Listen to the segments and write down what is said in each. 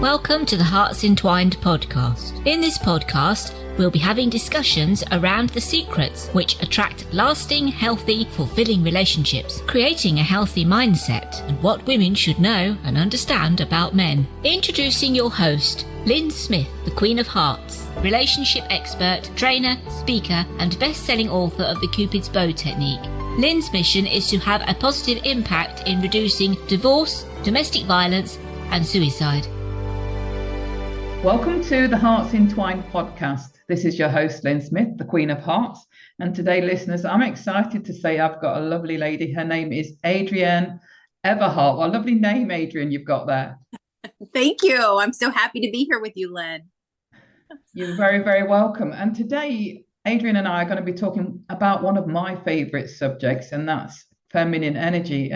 Welcome to the Hearts Entwined podcast. In this podcast, we'll be having discussions around the secrets which attract lasting, healthy, fulfilling relationships, creating a healthy mindset, and what women should know and understand about men. Introducing your host, Lyn Smith, the Queen of Hearts, relationship expert, trainer, speaker, and best-selling author of the Cupid's Bow technique. Lyn's mission is to have a positive impact in reducing divorce, domestic violence, and suicide. Welcome to the Hearts Entwined podcast. This is your host, Lyn Smith, the Queen of Hearts. And today, listeners, I'm excited to say I've got a lovely lady. Her name is Adrienne Everheart. What a lovely name, Adrienne, you've got there. Thank you. I'm so happy to be here with you, Lyn. You're very, very welcome. And today, Adrienne and I are going to be talking about one of my favorite subjects, and that's feminine energy.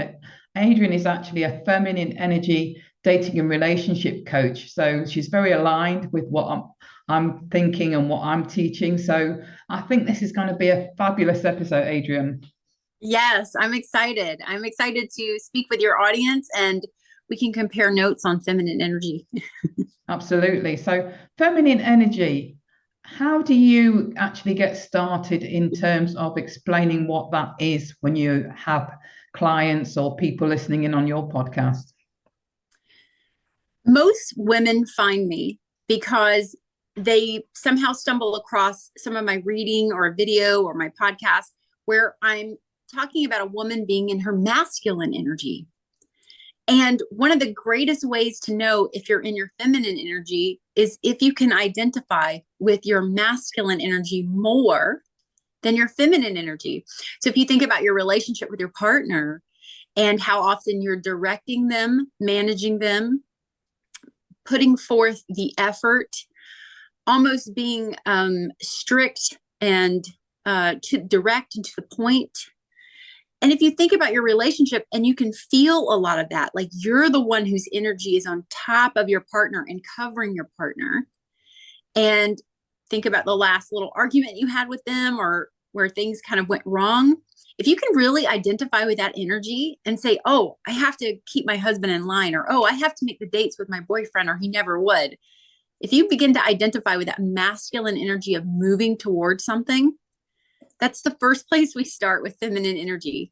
Adrienne is actually a feminine energy dating and relationship coach. So she's very aligned with what I'm thinking and what I'm teaching. So I think this is going to be a fabulous episode, Adrienne. Yes, I'm excited. I'm excited to speak with your audience and we can compare notes on feminine energy. Absolutely. So feminine energy, how do you actually get started in terms of explaining what that is when you have clients or people listening in on your podcast? Most women find me because they somehow stumble across some of my reading or a video or my podcast where I'm talking about a woman being in her masculine energy. And one of the greatest ways to know if you're in your feminine energy is if you can identify with your masculine energy more than your feminine energy. So if you think about your relationship with your partner and how often you're directing them, managing them, putting forth the effort, almost being strict and to direct and to the point. And if you think about your relationship and you can feel a lot of that, like you're the one whose energy is on top of your partner and covering your partner. And think about the last little argument you had with them or where things kind of went wrong. If you can really identify with that energy and say, oh, I have to keep my husband in line, or, oh, I have to make the dates with my boyfriend or he never would. If you begin to identify with that masculine energy of moving towards something, that's the first place we start with feminine energy,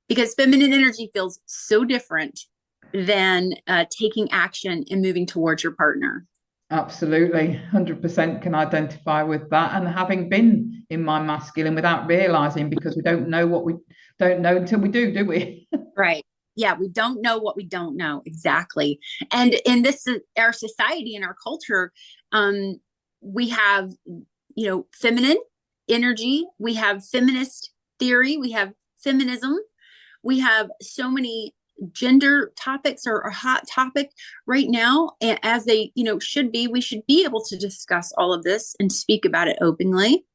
because feminine energy feels so different than taking action and moving towards your partner. Absolutely. 100% can identify with that. And having been in my masculine without realizing, because we don't know what we don't know until we do we? Right. Yeah. We don't know what we don't know. Exactly. And in this, our society and our culture, we have, feminine energy. We have feminist theory. We have feminism. We have so many gender topics are a hot topic right now, and as they should be. We should be able to discuss all of this and speak about it openly.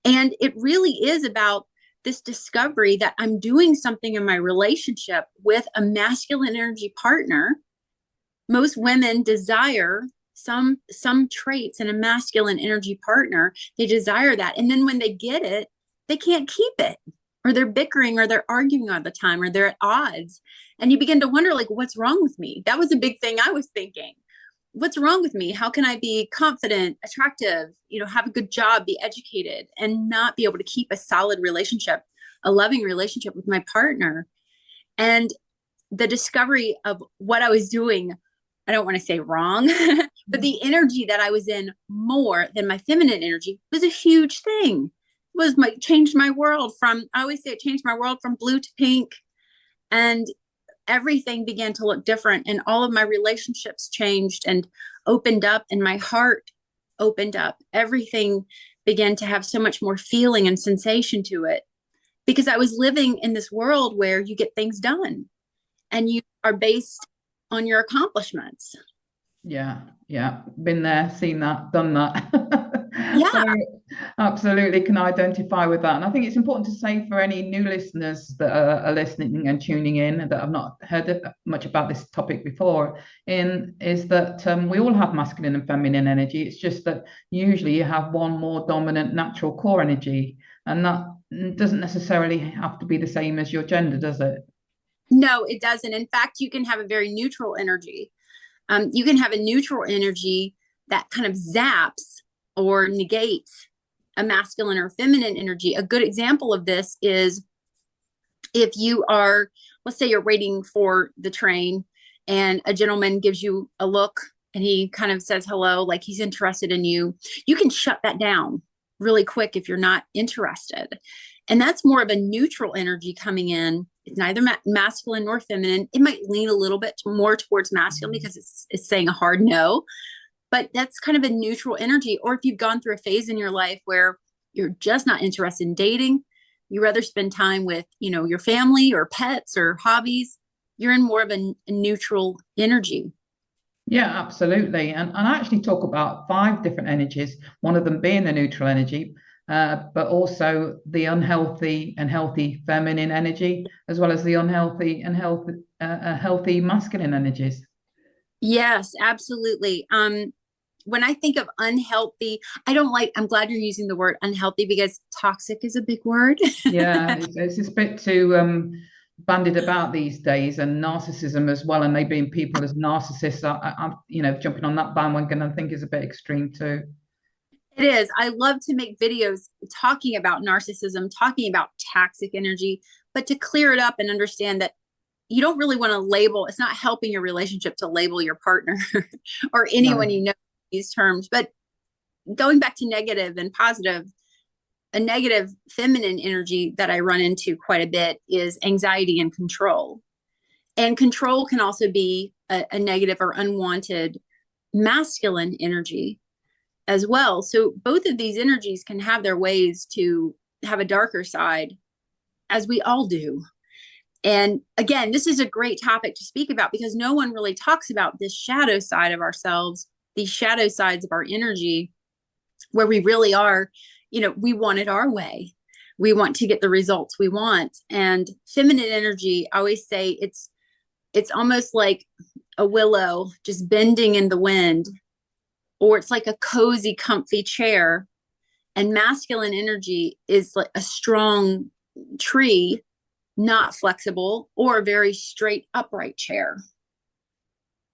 And it really is about this discovery that I'm doing something in my relationship with a masculine energy partner. Most women desire some traits in a masculine energy partner. They desire that, and then when they get it, they can't keep it, or they're bickering, or they're arguing all the time, or they're at odds. And you begin to wonder, like, what's wrong with me? That was a big thing I was thinking. What's wrong with me? How can I be confident, attractive, have a good job, be educated, and not be able to keep a solid relationship, a loving relationship with my partner? And the discovery of what I was doing, I don't want to say wrong, but the energy that I was in more than my feminine energy was a huge thing. Changed my world from, I always say it changed my world from blue to pink, and everything began to look different, and all of my relationships changed and opened up, and my heart opened up. Everything began to have so much more feeling and sensation to it, because I was living in this world where you get things done and you are based on your accomplishments. Yeah. Been there, seen that, done that. Yeah. So, absolutely can identify with that. And I think it's important to say for any new listeners that are listening and tuning in that have not heard much about this topic before, is that we all have masculine and feminine energy. It's just that usually you have one more dominant natural core energy, and that doesn't necessarily have to be the same as your gender, does it? No, it doesn't. In fact, you can have a very neutral energy. You can have a neutral energy that kind of zaps or negates a masculine or feminine energy. A good example of this is if you are, let's say you're waiting for the train and a gentleman gives you a look and he kind of says hello, like he's interested in you. You can shut that down really quick if you're not interested. And that's more of a neutral energy coming in. It's neither masculine nor feminine. It might lean a little bit more towards masculine because it's saying a hard no, but that's kind of a neutral energy. Or if you've gone through a phase in your life where you're just not interested in dating, you rather spend time with, your family or pets or hobbies, you're in more of a neutral energy. Yeah, absolutely. And I actually talk about 5 different energies, one of them being the neutral energy, but also the unhealthy and healthy feminine energy, as well as the unhealthy and healthy masculine energies. Yes, absolutely. When I think of unhealthy, I'm glad you're using the word unhealthy because toxic is a big word. Yeah, it's a bit too bandied about these days, and narcissism as well, and labeling people as narcissists. I'm jumping on that bandwagon, I think is a bit extreme too. It is. I love to make videos talking about narcissism, talking about toxic energy, but to clear it up and understand that you don't really want to label. It's not helping your relationship to label your partner or anyone No. these terms. But going back to negative and positive, a negative feminine energy that I run into quite a bit is anxiety and control. And control can also be a negative or unwanted masculine energy as well. So both of these energies can have their ways to have a darker side, as we all do. And again, this is a great topic to speak about because no one really talks about this shadow side of ourselves, these shadow sides of our energy, where we really are, we want it our way. We want to get the results we want. And feminine energy, I always say it's almost like a willow just bending in the wind, or it's like a cozy, comfy chair. And masculine energy is like a strong tree, not flexible, or a very straight, upright chair.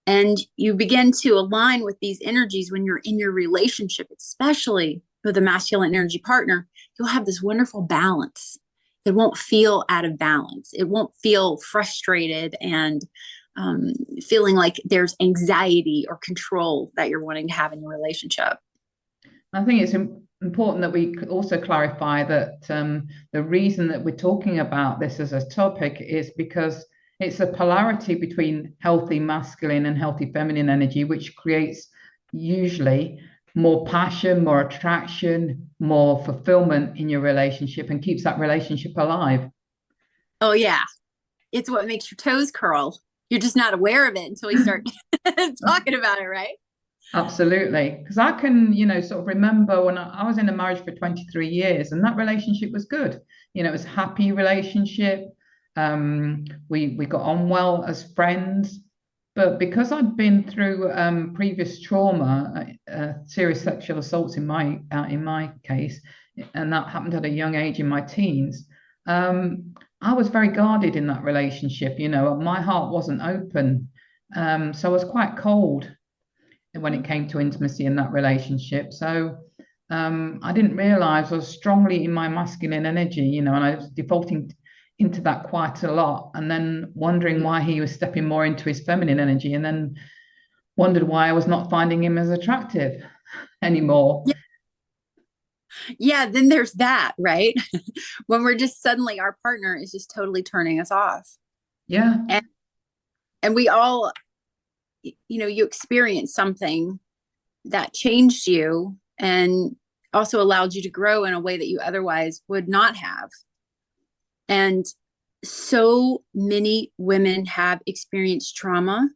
And you begin to align with these energies when you're in your relationship, especially with a masculine energy partner. You'll have this wonderful balance. It won't feel out of balance. It won't feel frustrated and feeling like there's anxiety or control that you're wanting to have in your relationship. I think it's important that we also clarify that the reason that we're talking about this as a topic is because it's a polarity between healthy masculine and healthy feminine energy, which creates usually more passion, more attraction, more fulfillment in your relationship and keeps that relationship alive. Oh, yeah. It's what makes your toes curl. You're just not aware of it until you start talking about it, right? Absolutely. Because I can, sort of remember when I was in a marriage for 23 years and that relationship was good. It was a happy relationship. We got on well as friends. But because I'd been through previous trauma, serious sexual assaults in my case, and that happened at a young age in my teens, I was very guarded in that relationship. My heart wasn't open. So I was quite cold when it came to intimacy in that relationship. So I didn't realize I was strongly in my masculine energy, and I was defaulting into that quite a lot, and then wondering why he was stepping more into his feminine energy, and then wondered why I was not finding him as attractive anymore. Yeah, then there's that, right? When we're just suddenly our partner is just totally turning us off. Yeah. And we all, you experience something that changed you and also allowed you to grow in a way that you otherwise would not have. And so many women have experienced trauma,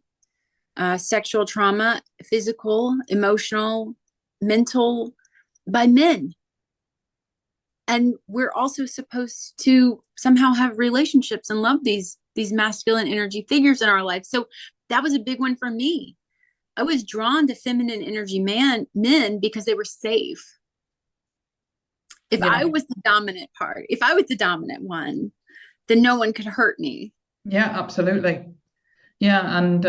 sexual trauma, physical, emotional, mental, by men. And we're also supposed to somehow have relationships and love these masculine energy figures in our life. So that was a big one for me. I was drawn to feminine energy men because they were safe. If I was the dominant part, if I was the dominant one, then no one could hurt me. Yeah, absolutely. Yeah, and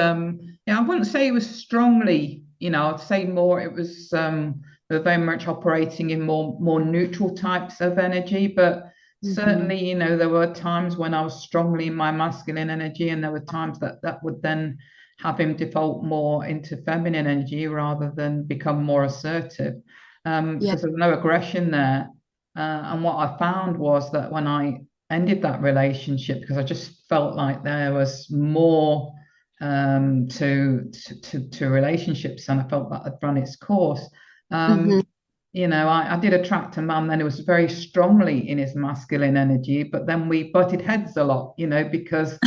yeah, I wouldn't say it was strongly, I'd say more it was we were very much operating in more neutral types of energy, but Mhm. certainly, there were times when I was strongly in my masculine energy, and there were times that would then have him default more into feminine energy rather than become more assertive, Yeah. because there was no aggression there. And what I found was that when I ended that relationship, because I just felt like there was more to relationships, and I felt that had run its course. Mhm. I did attract a man then who was very strongly in his masculine energy, but then we butted heads a lot, because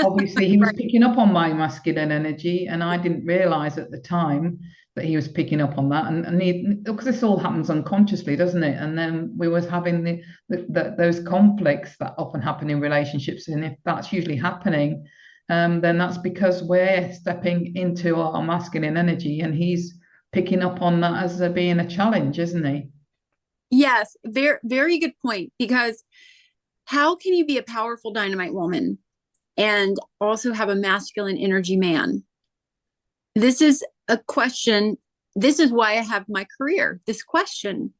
obviously he was Right. picking up on my masculine energy, and I didn't realize at the time that he was picking up on that, and because this all happens unconsciously, doesn't it? And then we was having those conflicts that often happen in relationships, and if that's usually happening, then that's because we're stepping into our masculine energy, and he's picking up on that as being a challenge, isn't he? Yes, very, very good point. Because how can you be a powerful dynamite woman and also have a masculine energy man? This is a question. This is why I have my career. This question.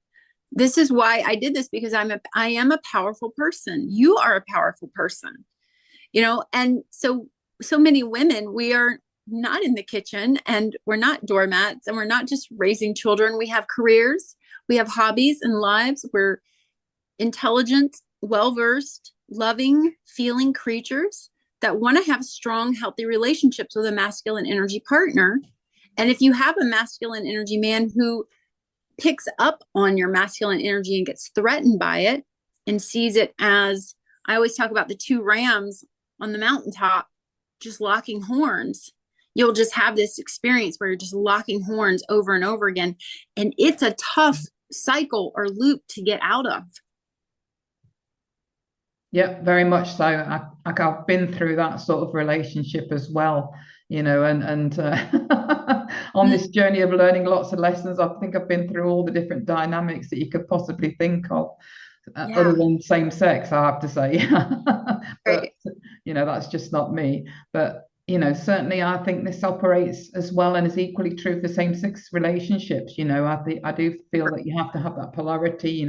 This is why I did this, because I am a powerful person. You are a powerful person, and so many women, we are not in the kitchen, and we're not doormats, and we're not just raising children. We have careers, we have hobbies and lives. We're intelligent, well-versed, loving, feeling creatures that want to have strong, healthy relationships with a masculine energy partner. And if you have a masculine energy man who picks up on your masculine energy and gets threatened by it and sees it as, I always talk about the two rams on the mountaintop just locking horns, you'll just have this experience where you're just locking horns over and over again. And it's a tough cycle or loop to get out of. Yeah, very much so. I've been through that sort of relationship as well, and on this journey of learning lots of lessons, I think I've been through all the different dynamics that you could possibly think of, other Yeah. than same sex, I have to say. But Right. that's just not me. But certainly I think this operates as well and is equally true for same-sex relationships. I do feel that you have to have that polarity,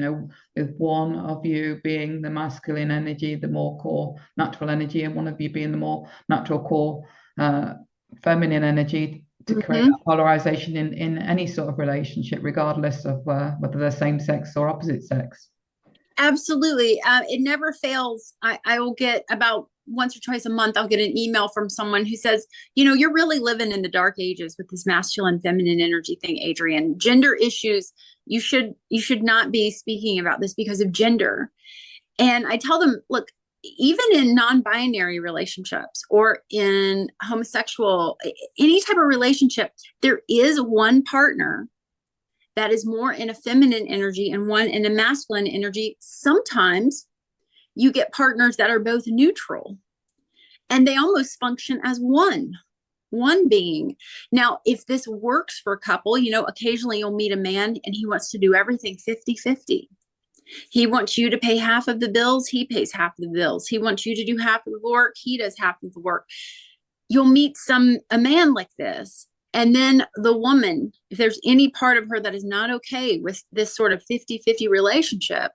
with one of you being the masculine energy, the more core natural energy, and one of you being the more natural core feminine energy, to create Mm-hmm. that polarization in any sort of relationship, regardless of whether they're same sex or opposite sex. Absolutely. It never fails. I will get about once or twice a month, I'll get an email from someone who says, you're really living in the dark ages with this masculine feminine energy thing, Adrienne. Gender issues, you should not be speaking about this because of gender. And I tell them, look, even in non-binary relationships or in homosexual, any type of relationship, there is one partner that is more in a feminine energy and one in a masculine energy. Sometimes you get partners that are both neutral and they almost function as one being. Now, if this works for a couple, occasionally you'll meet a man and he wants to do everything 50-50. He wants you to pay half of the bills. He pays half of the bills. He wants you to do half of the work. He does half of the work. You'll meet a man like this. And then the woman, if there's any part of her that is not okay with this sort of 50-50 relationship,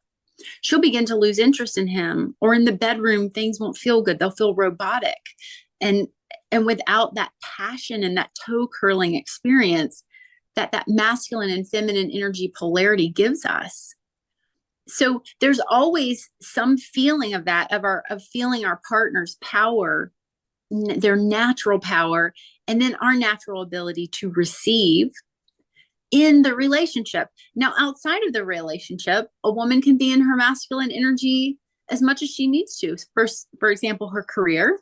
she'll begin to lose interest in him. Or in the bedroom, things won't feel good. They'll feel robotic. And without that passion and that toe curling experience that masculine and feminine energy polarity gives us. So there's always some feeling of that, of feeling our partner's power, their natural power, and then our natural ability to receive in the relationship. Now, outside of the relationship, a woman can be in her masculine energy as much as she needs to. For example, her career,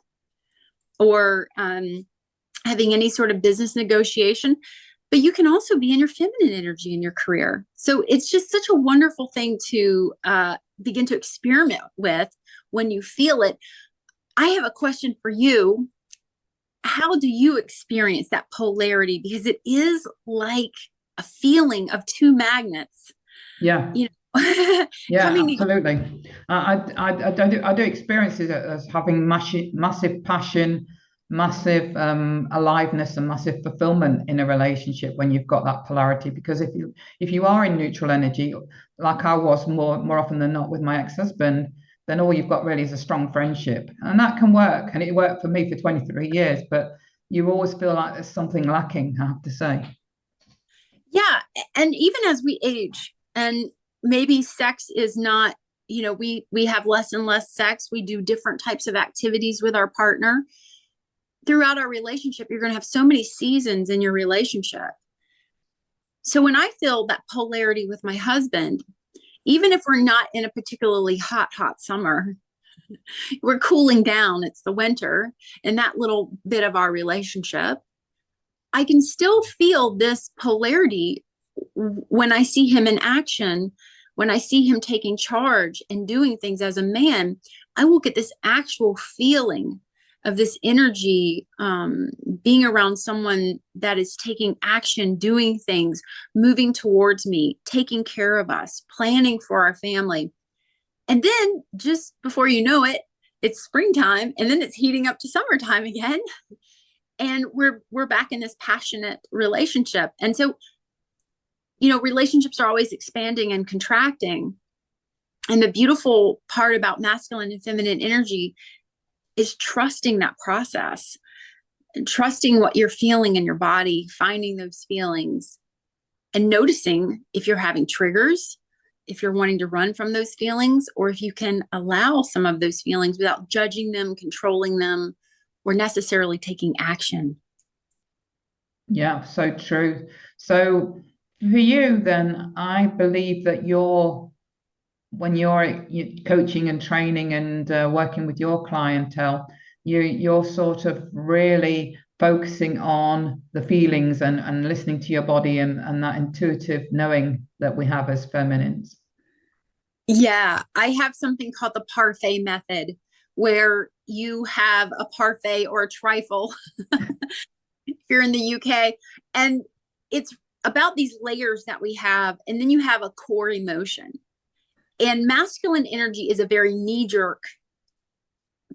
or having any sort of business negotiation. But you can also be in your feminine energy in your career. So it's just such a wonderful thing to begin to experiment with when you feel it. I have a question for you. How do you experience that polarity? Because it is like a feeling of two magnets. Yeah. Yeah, Coming absolutely. I do experience it as having massive passion massive aliveness and massive fulfillment in a relationship when you've got that polarity. Because if you are in neutral energy, like I was more often than not with my ex-husband, then all you've got really is a strong friendship, and that can work. And it worked for me for 23 years, but you always feel like there's something lacking, I have to say. Yeah. And even as we age, and maybe sex is not, we have less and less sex. We do different types of activities with our partner. Throughout our relationship, you're going to have so many seasons in your relationship. So when I feel that polarity with my husband, even if we're not in a particularly hot summer, we're cooling down, it's the winter, and that little bit of our relationship, I can still feel this polarity when I see him in action, when I see him taking charge and doing things as a man. I will get this actual feeling of this energy, being around someone that is taking action, doing things, moving towards me, taking care of us, planning for our family. And then just before you know it, it's springtime, and then it's heating up to summertime again. And we're back in this passionate relationship. And so, relationships are always expanding and contracting. And the beautiful part about masculine and feminine energy is trusting that process and trusting what you're feeling in your body, finding those feelings and noticing if you're having triggers, if you're wanting to run from those feelings, or if you can allow some of those feelings without judging them, controlling them, or necessarily taking action. Yeah, so true. So for you, then, I believe that when you're coaching and training and working with your clientele, you're sort of really focusing on the feelings and listening to your body and that intuitive knowing that we have as feminines. Yeah, I have something called the parfait method, where you have a parfait or a trifle if you're in the UK, and it's about these layers that we have, and then you have a core emotion. And masculine energy is a very knee-jerk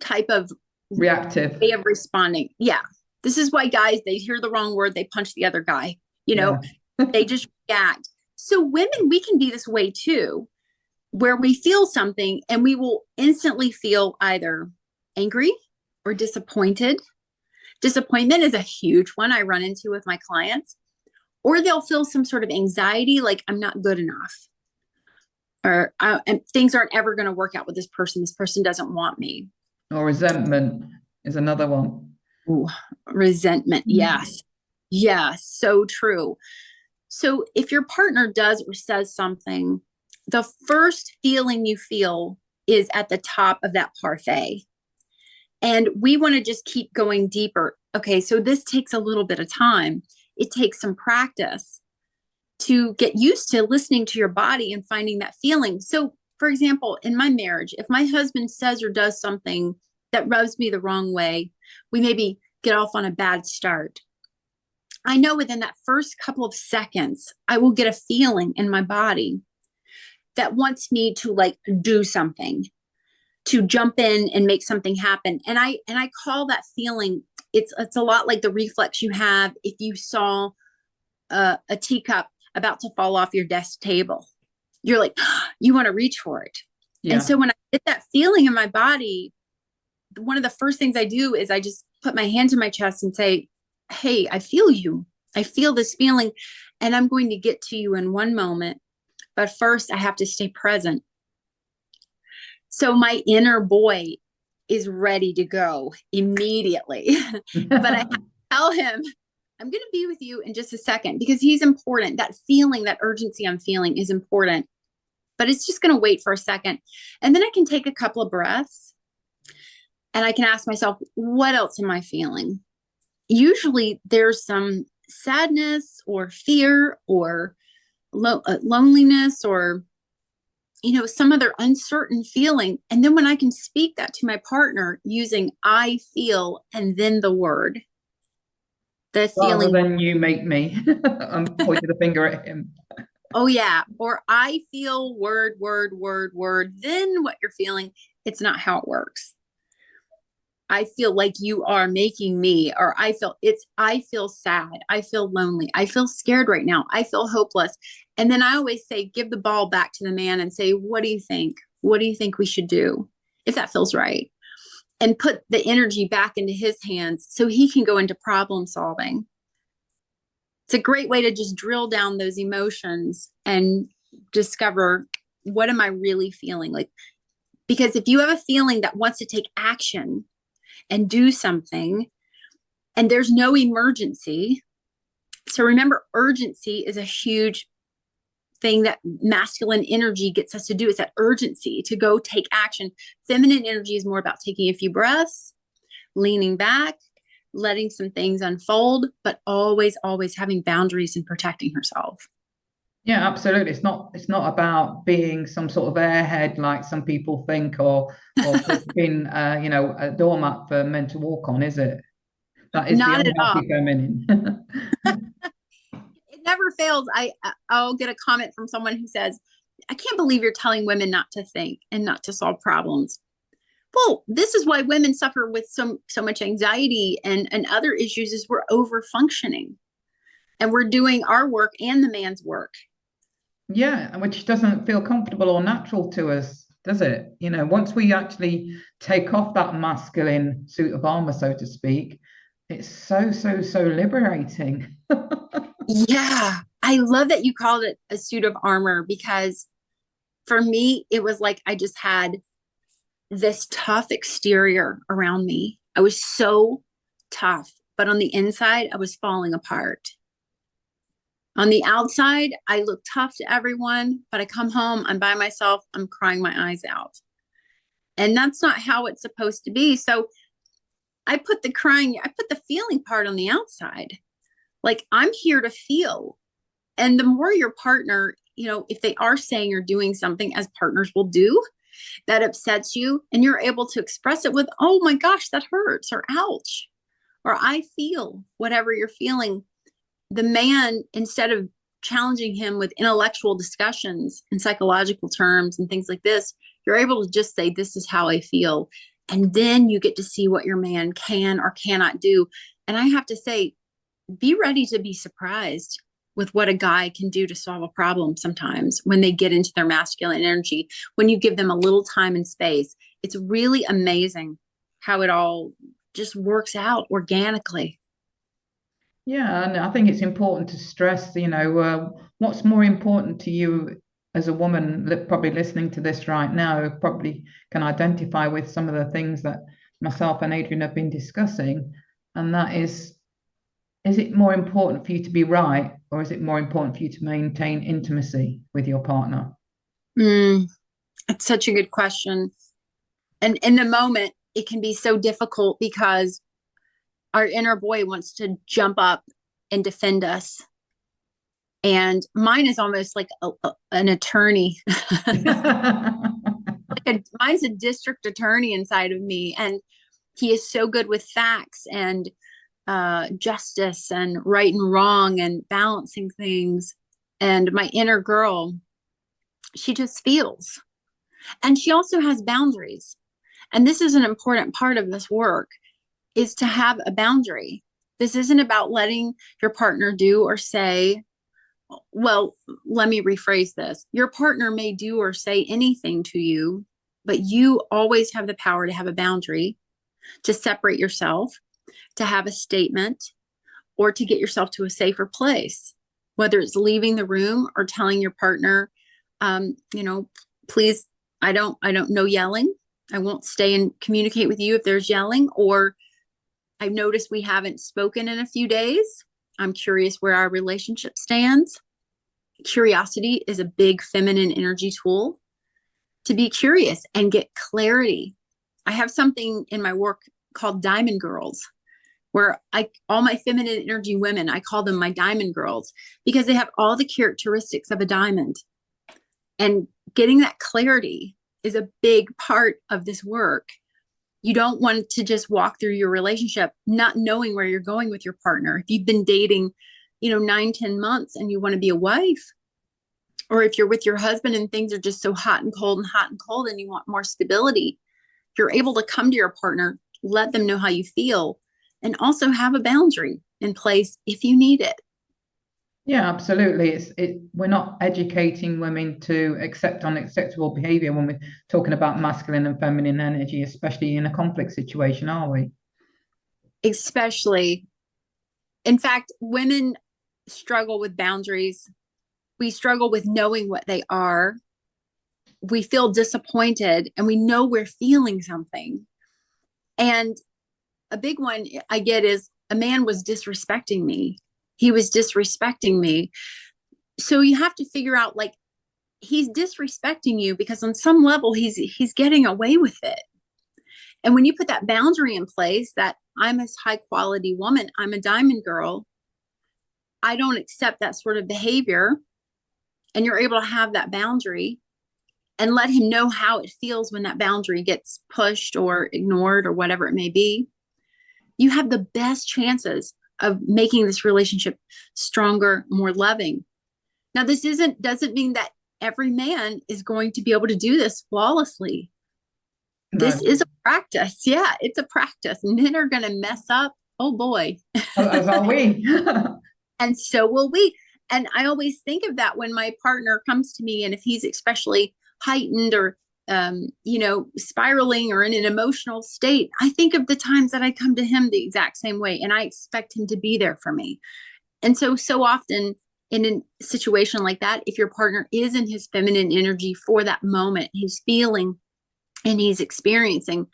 type of reactive way of responding. Yeah. This is why guys, they hear the wrong word, they punch the other guy, they just react. So women, we can be this way too, where we feel something and we will instantly feel either angry or disappointed. Disappointment is a huge one I run into with my clients. Or they'll feel some sort of anxiety, like I'm not good enough. Or and things aren't ever going to work out with this person. This person doesn't want me. Or resentment is another one. Ooh, resentment. Yes. Yes. So true. So if your partner does or says something, the first feeling you feel is at the top of that parfait. And we want to just keep going deeper. Okay. So this takes a little bit of time. It takes some practice to get used to listening to your body and finding that feeling. So, for example, in my marriage, if my husband says or does something that rubs me the wrong way, we maybe get off on a bad start. I know within that first couple of seconds, I will get a feeling in my body that wants me to do something, to jump in and make something happen. And I call that feeling, it's a lot like the reflex you have if you saw a teacup about to fall off your desk table. You're like, you want to reach for it. Yeah. And so when I get that feeling in my body, one of the first things I do is I just put my hand to my chest and say, hey, I feel you. I feel this feeling, and I'm going to get to you in one moment. But first I have to stay present. So my inner boy is ready to go immediately. But I have to tell him, I'm going to be with you in just a second, because he's important. That feeling, that urgency I'm feeling is important, but it's just going to wait for a second. And then I can take a couple of breaths and I can ask myself, what else am I feeling? Usually there's some sadness or fear or loneliness or, some other uncertain feeling. And then when I can speak that to my partner using I feel and then the word, the feeling. Rather than you make me, I'm pointing the finger at him. Oh yeah. Or I feel word, then what you're feeling. It's not how it works. I feel like you are making me, or I feel sad. I feel lonely. I feel scared right now. I feel hopeless. And then I always say, give the ball back to the man and say, what do you think? What do you think we should do? If that feels right. And put the energy back into his hands so he can go into problem solving. It's a great way to just drill down those emotions and discover, what am I really feeling like? Because if you have a feeling that wants to take action and do something, and there's no emergency. So remember, urgency is a huge thing that masculine energy gets us to do. Is that urgency to go take action. Feminine energy is more about taking a few breaths, leaning back, letting some things unfold, but always, always having boundaries and protecting herself. Yeah, absolutely. It's not about being some sort of airhead like some people think, or being a doormat for men to walk on, is it? That is Not the at all. unhealthy feminine. It never fails. I'll get a comment from someone who says, I can't believe you're telling women not to think and not to solve problems. Well, this is why women suffer with so much anxiety and other issues, is we're over functioning and we're doing our work and the man's work. Yeah, which doesn't feel comfortable or natural to us, does it? Once we actually take off that masculine suit of armor, so to speak, it's so liberating. Yeah, I love that you called it a suit of armor, because for me, it was like I just had this tough exterior around me. I was so tough, but on the inside, I was falling apart. On the outside, I look tough to everyone, but I come home, I'm by myself, I'm crying my eyes out. And that's not how it's supposed to be. So I put the feeling part on the outside. Like, I'm here to feel. And the more your partner, if they are saying or doing something, as partners will do, that upsets you, and you're able to express it with, oh my gosh, that hurts, or ouch, or I feel whatever you're feeling. The man, instead of challenging him with intellectual discussions and psychological terms and things like this, you're able to just say, this is how I feel. And then you get to see what your man can or cannot do. And I have to say, be ready to be surprised with what a guy can do to solve a problem sometimes when they get into their masculine energy. When you give them a little time and space, it's really amazing how it all just works out organically. Yeah, and I think it's important to stress, what's more important to you as a woman, probably listening to this right now, probably can identify with some of the things that myself and Adrienne have been discussing. And that is it more important for you to be right, or is it more important for you to maintain intimacy with your partner? It's such a good question. And in the moment, it can be so difficult because our inner boy wants to jump up and defend us. And mine is almost like an attorney. Mine's a district attorney inside of me. And he is so good with facts and justice and right and wrong and balancing things. And my inner girl, she just feels. And she also has boundaries. And this is an important part of this work, is to have a boundary. This isn't about letting your partner do or say, well, let me rephrase this. Your partner may do or say anything to you, but you always have the power to have a boundary, to separate yourself, to have a statement, or to get yourself to a safer place, whether it's leaving the room or telling your partner, please, I don't know yelling. I won't stay and communicate with you if there's yelling, or I've noticed we haven't spoken in a few days. I'm curious where our relationship stands. Curiosity is a big feminine energy tool, to be curious and get clarity. I have something in my work called Diamond Girls, where all my feminine energy women, I call them my diamond girls, because they have all the characteristics of a diamond. And getting that clarity is a big part of this work. You don't want to just walk through your relationship not knowing where you're going with your partner. If you've been dating, 9-10 months and you want to be a wife, or if you're with your husband and things are just so hot and cold and you want more stability, you're able to come to your partner let them know how you feel, and also have a boundary in place if you need it. Yeah, absolutely. We're not educating women to accept unacceptable behavior when we're talking about masculine and feminine energy, especially in a conflict situation, are we? Especially, in fact, women struggle with boundaries. We struggle with knowing what they are. We feel disappointed and we know we're feeling something. And a big one I get is, a man was disrespecting me. He was disrespecting me. So you have to figure out, like, he's disrespecting you because on some level he's getting away with it. And when you put that boundary in place, that I'm a high quality woman, I'm a diamond girl, I don't accept that sort of behavior, and you're able to have that boundary and let him know how it feels when that boundary gets pushed or ignored or whatever it may be, you have the best chances of making this relationship stronger, more loving. Now, this doesn't mean that every man is going to be able to do this flawlessly. No. This is a practice. Yeah, it's a practice. Men are going to mess up. Oh boy. As are we. And so will we. And I always think of that when my partner comes to me, and if he's especially heightened or spiraling or in an emotional state, I think of the times that I come to him the exact same way, and I expect him to be there for me. And so often in a situation like that, if your partner is in his feminine energy for that moment, he's feeling and he's experiencing,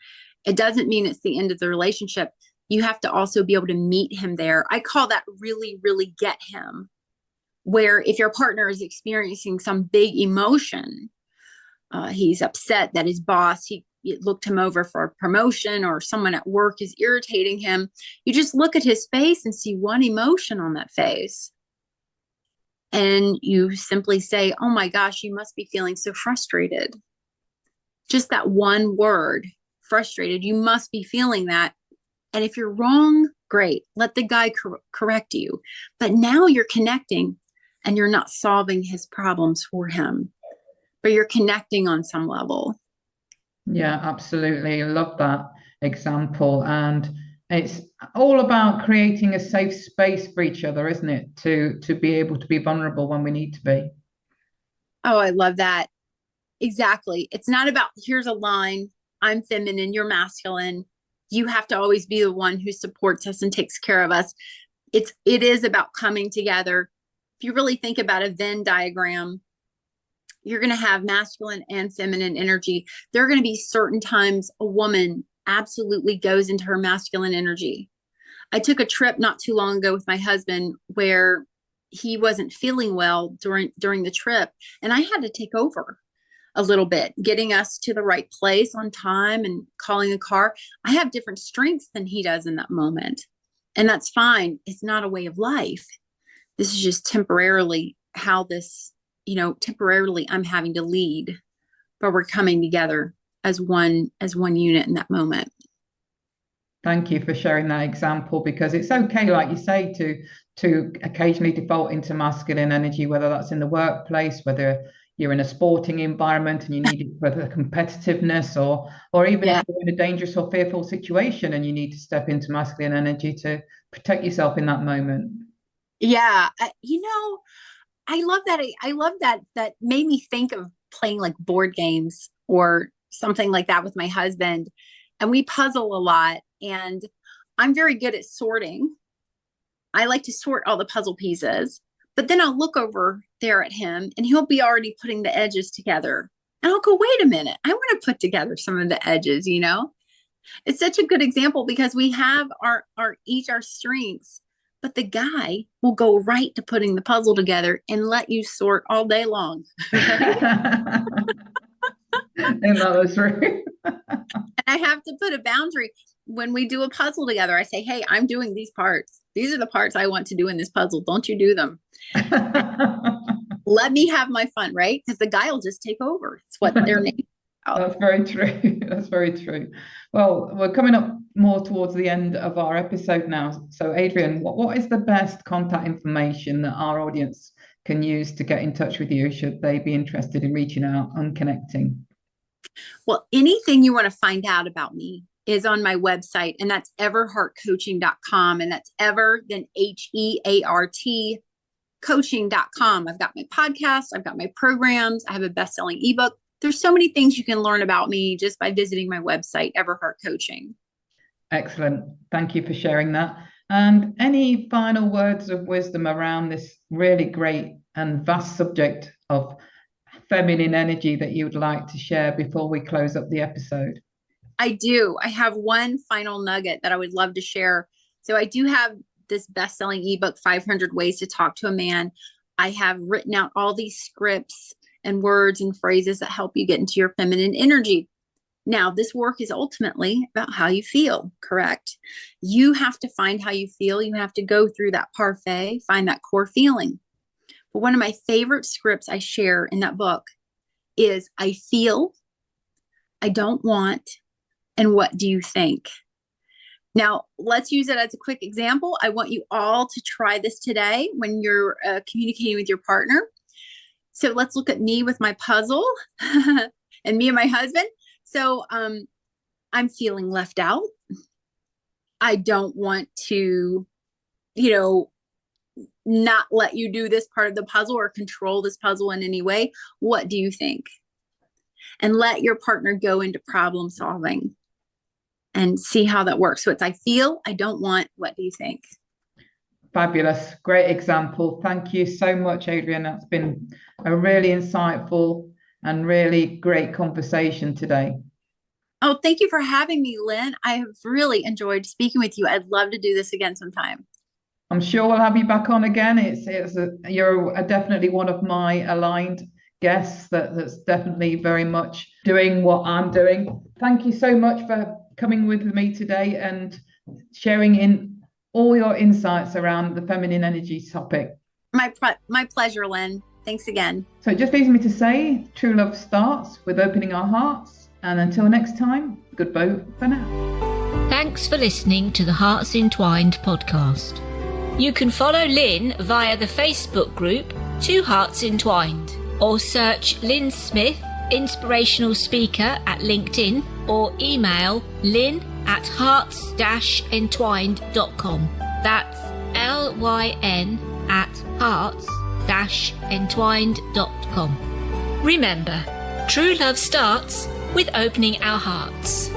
it doesn't mean it's the end of the relationship. You have to also be able to meet him there. I call that really, really get him, where if your partner is experiencing some big emotion, he's upset that his boss, he looked him over for a promotion, or someone at work is irritating him. You just look at his face and see one emotion on that face. And you simply say, oh my gosh, you must be feeling so frustrated. Just that one word, frustrated, you must be feeling that. And if you're wrong, great, let the guy correct you. But now you're connecting, and you're not solving his problems for him, but you're connecting on some level. Yeah, absolutely. I love that example. And it's all about creating a safe space for each other, isn't it? To be able to be vulnerable when we need to be. Oh, I love that. Exactly. It's not about, here's a line, I'm feminine, you're masculine. You have to always be the one who supports us and takes care of us. It is about coming together. If you really think about a Venn diagram, you're going to have masculine and feminine energy. There are going to be certain times a woman absolutely goes into her masculine energy. I took a trip not too long ago with my husband where he wasn't feeling well during the trip, and I had to take over a little bit, getting us to the right place on time and calling a car. I have different strengths than he does in that moment, and that's fine. It's not a way of life. This is just temporarily how this, temporarily I'm having to lead, but we're coming together as one unit in that moment. Thank you for sharing that example, because it's okay, like you say, to occasionally default into masculine energy, whether that's in the workplace, whether you're in a sporting environment and you need it for the competitiveness, or even if you're in a dangerous or fearful situation and you need to step into masculine energy to protect yourself in that moment. Yeah. I love that. I love that. That made me think of playing like board games or something like that with my husband. And we puzzle a lot, and I'm very good at sorting. I like to sort all the puzzle pieces, but then I'll look over there at him and he'll be already putting the edges together. And I'll go, wait a minute, I want to put together some of the edges, It's such a good example because we have our strengths, but the guy will go right to putting the puzzle together and let you sort all day long. And that was true. I have to put a boundary when we do a puzzle together. I say, hey, I'm doing these parts. These are the parts I want to do in this puzzle. Don't you do them. Let me have my fun, right? Because the guy will just take over. It's what they're named. That's very true. That's very true. Well, we're coming up more towards the end of our episode now. So, Adrienne, what is the best contact information that our audience can use to get in touch with you should they be interested in reaching out and connecting? Well, anything you want to find out about me, is on my website, and that's everheartcoaching.com. And that's ever, then HEART coaching.com. I've got my podcast, I've got my programs, I have a best-selling ebook. There's so many things you can learn about me just by visiting my website, Everheart Coaching. Excellent. Thank you for sharing that. And any final words of wisdom around this really great and vast subject of feminine energy that you would like to share before we close up the episode? I do. I have one final nugget that I would love to share. So I do have this best-selling ebook, 500 Ways to Talk to a Man. I have written out all these scripts and words and phrases that help you get into your feminine energy. Now, this work is ultimately about how you feel, correct? You have to find how you feel. You have to go through that parfait, find that core feeling. But one of my favorite scripts I share in that book is I feel, I don't want, and what do you think? Now, let's use it as a quick example. I want you all to try this today when you're communicating with your partner. So let's look at me with my puzzle and me and my husband. So I'm feeling left out. I don't want to, not let you do this part of the puzzle or control this puzzle in any way. What do you think? And let your partner go into problem solving and see how that works. So it's I feel, I don't want, what do you think? Fabulous. Great example. Thank you so much, Adrienne. That's been a really insightful and really great conversation today. Oh, thank you for having me, Lynn. I have really enjoyed speaking with you. I'd love to do this again sometime. I'm sure we'll have you back on again. You're definitely one of my aligned guests that's definitely very much doing what I'm doing. Thank you so much for coming with me today and sharing in all your insights around the feminine energy topic. My pleasure, Lynn. Thanks again. So it just leaves me to say, true love starts with opening our hearts. And until next time, goodbye for now. Thanks for listening to the Hearts Entwined podcast. You can follow Lyn via the Facebook group Two Hearts Entwined, or search Lyn Smith, inspirational speaker, at LinkedIn, or email lyn@hearts-entwined.com. That's LYN@hearts-entwined.com. Remember, true love starts with opening our hearts.